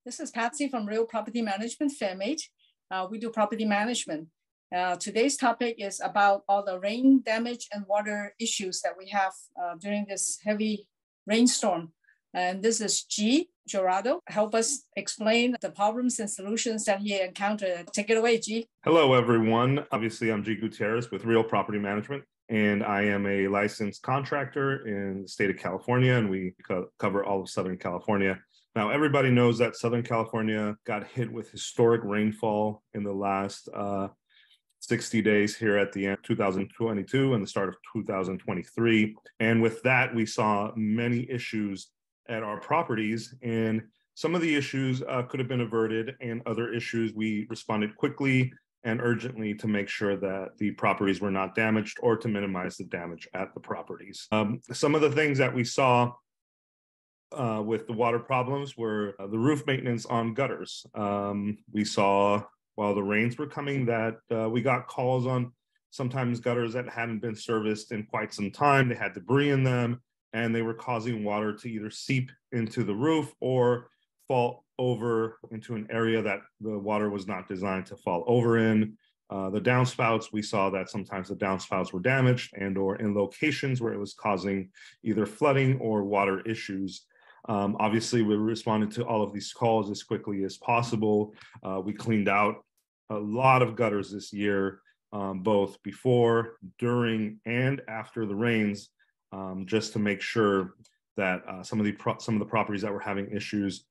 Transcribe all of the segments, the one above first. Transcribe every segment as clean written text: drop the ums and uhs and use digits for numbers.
This is Patsy from Real Property Management, Fairmate. We do property management. Today's topic is about all the rain damage and water issues that we have during this heavy rainstorm. And this is G. Gerardo. Help us explain the problems and solutions that he encountered. Take it away, G. Hello, everyone. Obviously, I'm G. Gutierrez with Real Property Management, and I am a licensed contractor in the state of California, and we cover all of Southern California. Now, everybody knows that Southern California got hit with historic rainfall in the last 60 days here at the end of 2022 and the start of 2023. And with that, we saw many issues at our properties, and some of the issues could have been averted, and other issues we responded quickly and urgently to make sure that the properties were not damaged or to minimize the damage at the properties. Some of the things that we saw with the water problems were the roof maintenance on gutters. We saw while the rains were coming that we got calls on sometimes gutters that hadn't been serviced in quite some time. They had debris in them, and they were causing water to either seep into the roof or fall over into an area that the water was not designed to fall over in. The downspouts, we saw that sometimes the downspouts were damaged and or in locations where it was causing either flooding or water issues. Obviously, we responded to all of these calls as quickly as possible. We cleaned out a lot of gutters this year, both before, during, and after the rains, just to make sure that some of the properties that were having issues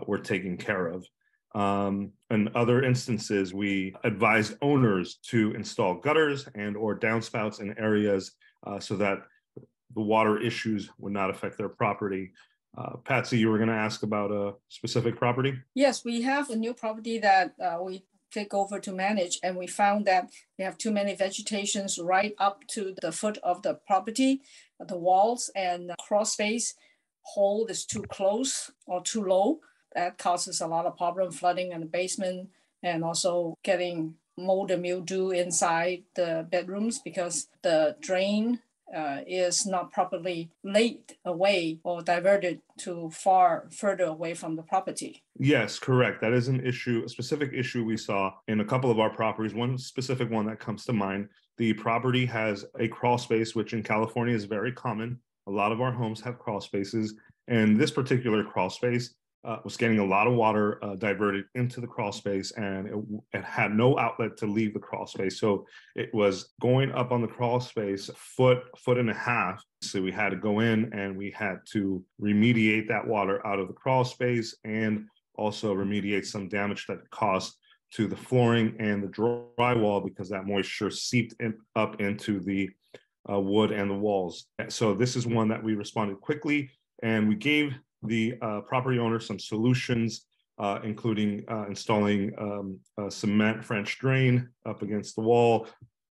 were taken care of. In other instances, we advised owners to install gutters and or downspouts in areas so that the water issues would not affect their property. Patsy, you were going to ask about a specific property? Yes, we have a new property that we take over to manage, and we found that we have too many vegetations right up to the foot of the property. The walls and the crawl space hole is too close or too low. That causes a lot of problem, flooding in the basement, and also getting mold and mildew inside the bedrooms because the drain is not properly laid away or diverted to further away from the property. Yes, correct. That is an issue, a specific issue we saw in a couple of our properties. One specific one that comes to mind, the property has a crawl space, which in California is very common. A lot of our homes have crawl spaces, and this particular crawl space was getting a lot of water diverted into the crawl space, and it had no outlet to leave the crawl space. So it was going up on the crawl space a foot and a half. So we had to go in and we had to remediate that water out of the crawl space and also remediate some damage that it caused to the flooring and the drywall because that moisture seeped up into the wood and the walls. So this is one that we responded quickly, and we gave the property owner some solutions, including installing a cement French drain up against the wall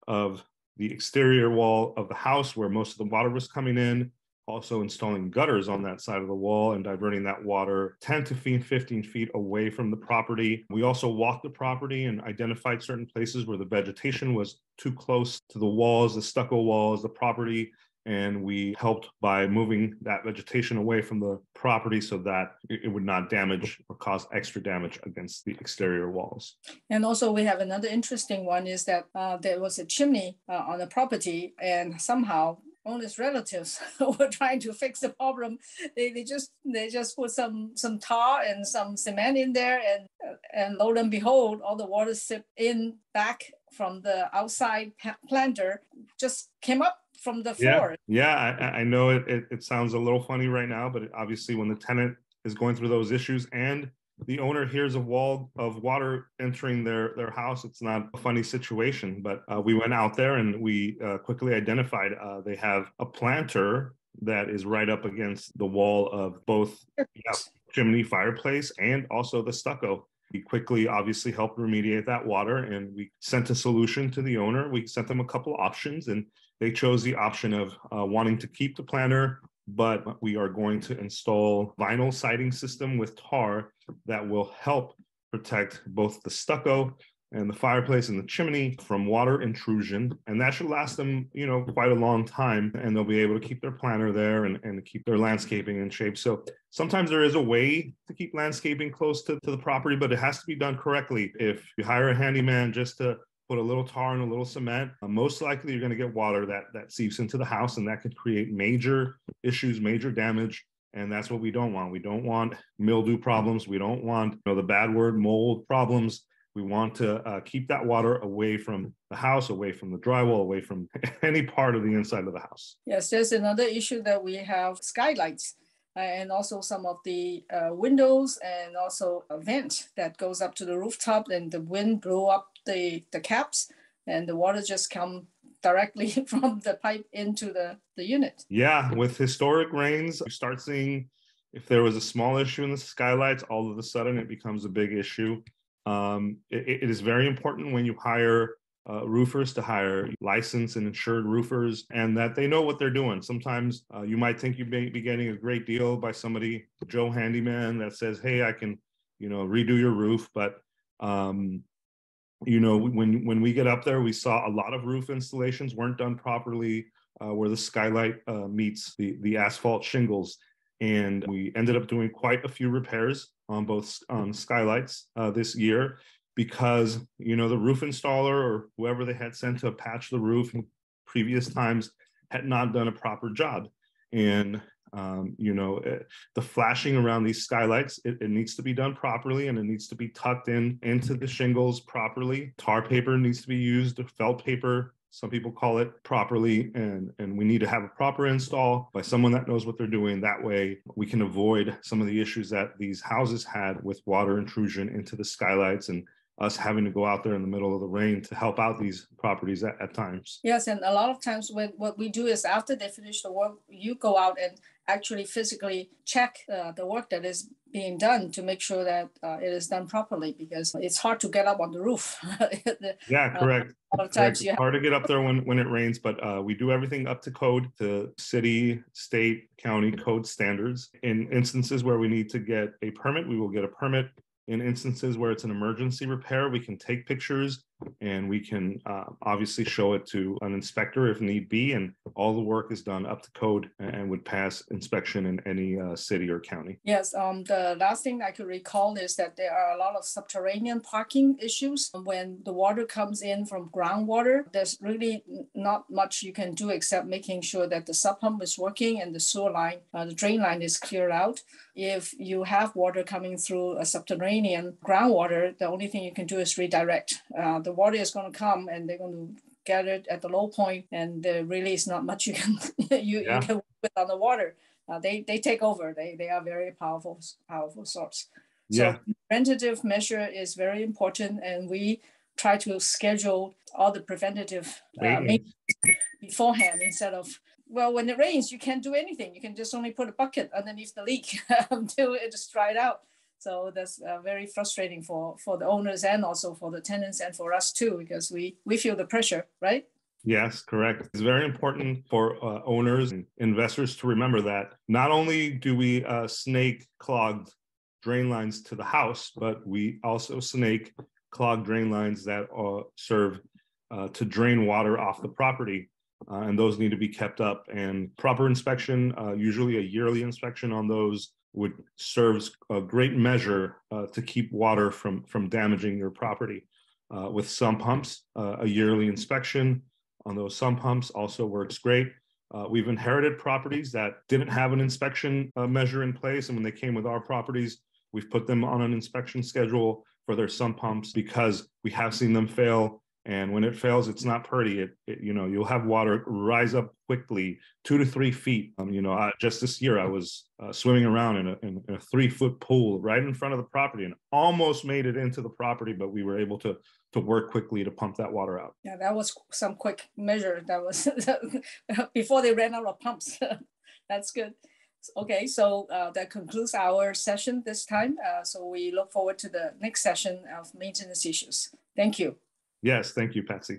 of the exterior wall of the house where most of the water was coming in, also installing gutters on that side of the wall and diverting that water 10 to 15 feet away from the property. We also walked the property and identified certain places where the vegetation was too close to the walls, the stucco walls, the property, and we helped by moving that vegetation away from the property so that it would not damage or cause extra damage against the exterior walls. And also we have another interesting one is that there was a chimney on the property, and somehow owner's relatives were trying to fix the problem. They just put some tar and some cement in there, and lo and behold, all the water seeped in back from the outside planter, just came up from the floor. Yeah, I know it sounds a little funny right now, but obviously when the tenant is going through those issues and the owner hears a wall of water entering their house, it's not a funny situation. But we went out there and we quickly identified they have a planter that is right up against the wall of both chimney, fireplace, and also the stucco. We quickly obviously helped remediate that water, and we sent a solution to the owner. We sent them a couple options, and they chose the option of wanting to keep the planter, but we are going to install vinyl siding system with tar that will help protect both the stucco and the fireplace and the chimney from water intrusion. And that should last them, quite a long time. And they'll be able to keep their planter there and keep their landscaping in shape. So sometimes there is a way to keep landscaping close to the property, but it has to be done correctly. If you hire a handyman just to put a little tar and a little cement, most likely you're going to get water that seeps into the house, and that could create major issues, major damage. And that's what we don't want. We don't want mildew problems. We don't want the bad word mold problems. We want to keep that water away from the house, away from the drywall, away from any part of the inside of the house. Yes, there's another issue that we have skylights and also some of the windows, and also a vent that goes up to the rooftop, and the wind blew up the caps, and the water just come directly from the pipe into the unit. Yeah, with historic rains, you start seeing if there was a small issue in the skylights, all of a sudden it becomes a big issue. It is very important when you hire roofers to hire licensed and insured roofers, and that they know what they're doing. Sometimes you might think you may be getting a great deal by somebody, Joe Handyman, that says, hey, I can, redo your roof. But, when we get up there, we saw a lot of roof installations weren't done properly where the skylight meets the asphalt shingles. And we ended up doing quite a few repairs on both skylights this year, because the roof installer or whoever they had sent to patch the roof in previous times had not done a proper job. And the flashing around these skylights, it needs to be done properly, and it needs to be tucked into the shingles properly. Tar paper needs to be used, felt paper, some people call it, properly, and we need to have a proper install by someone that knows what they're doing. That way we can avoid some of the issues that these houses had with water intrusion into the skylights, and us having to go out there in the middle of the rain to help out these properties at times. Yes, and a lot of times what we do is after they finish the work, you go out and actually physically check the work that is being done to make sure that it is done properly, because it's hard to get up on the roof. Yeah, correct. A lot of times it's hard to get up there when it rains, but we do everything up to code, to city, state, county code standards. In instances where we need to get a permit, we will get a permit. In instances where it's an emergency repair, we can take pictures and we can obviously show it to an inspector if need be, and all the work is done up to code and would pass inspection in any city or county. Yes, the last thing I could recall is that there are a lot of subterranean parking issues. When the water comes in from groundwater, there's really not much you can do except making sure that the sub pump is working and the sewer line, the drain line is cleared out. If you have water coming through a subterranean groundwater, the only thing you can do is redirect. The water is going to come and they're going to get it at the low point, and there really is not much you can you can put on the water. They take over. They are very powerful source. So preventative measure is very important, and we try to schedule all the preventative maintenance beforehand, instead of, well, when it rains, you can't do anything. You can just only put a bucket underneath the leak until it is dried out. So that's very frustrating for the owners, and also for the tenants, and for us too, because we feel the pressure, right? Yes, correct. It's very important for owners and investors to remember that not only do we snake clogged drain lines to the house, but we also snake clogged drain lines that serve to drain water off the property. And those need to be kept up, and proper inspection, usually a yearly inspection on those, would serves a great measure to keep water from damaging your property. With sump pumps, a yearly inspection on those sump pumps also works great. We've inherited properties that didn't have an inspection measure in place, and when they came with our properties, we've put them on an inspection schedule for their sump pumps, because we have seen them fail. And when it fails, it's not pretty. You'll have water rise up quickly, 2 to 3 feet. Just this year, I was swimming around in a 3-foot pool right in front of the property, and almost made it into the property, but we were able to work quickly to pump that water out. Yeah, that was some quick measure. That was before they ran out of pumps. That's good. Okay, so that concludes our session this time. So we look forward to the next session of maintenance issues. Thank you. Yes, thank you, Patsy.